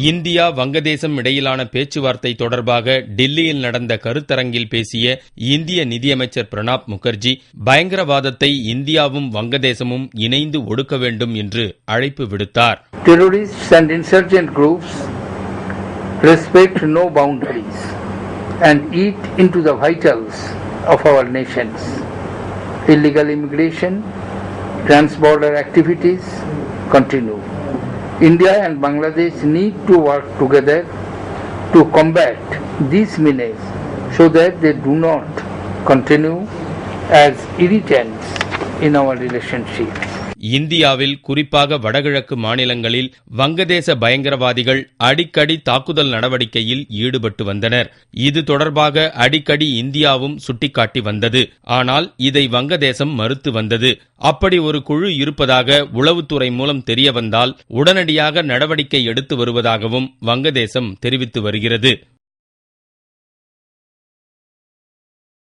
India வங்கதேசம் இடையிலான பேச்சுவார்த்தை தொடர்பாக டெல்லியில் நடந்த கருத்தரங்கில் பேசிய இந்திய நிதியமைச்சர் பிரணாப் முகர்ஜி, பயங்கரவாதத்தை இந்தியாவும் வங்கதேசமும் இணைந்து ஒடுக்க வேண்டும் என்று அழைப்பு விடுத்தார். Terrorists and insurgent groups respect no boundaries and eat into the vitals of our nations. Illegal immigration, trans-border activities continue. India and Bangladesh need to work together to combat these menaces so that they do not continue as irritants in our relationship. இந்தியாவில் குறிப்பாக வடகிழக்கு மாநிலங்களில் வங்கதேச பயங்கரவாதிகள் அடிக்கடி தாக்குதல் நடவடிக்கையில் ஈடுபட்டு வந்தனர். இது தொடர்பாக அடிக்கடி இந்தியாவும் சுட்டிக்காட்டி வந்தது. ஆனால் இதை வங்கதேசம் மறுத்து வந்தது. அப்படி ஒரு குழு இருப்பதாக உளவுத்துறை மூலம் தெரியவந்தால் உடனடியாக நடவடிக்கை எடுத்து வருவதாகவும் வங்கதேசம் தெரிவித்து வருகிறது.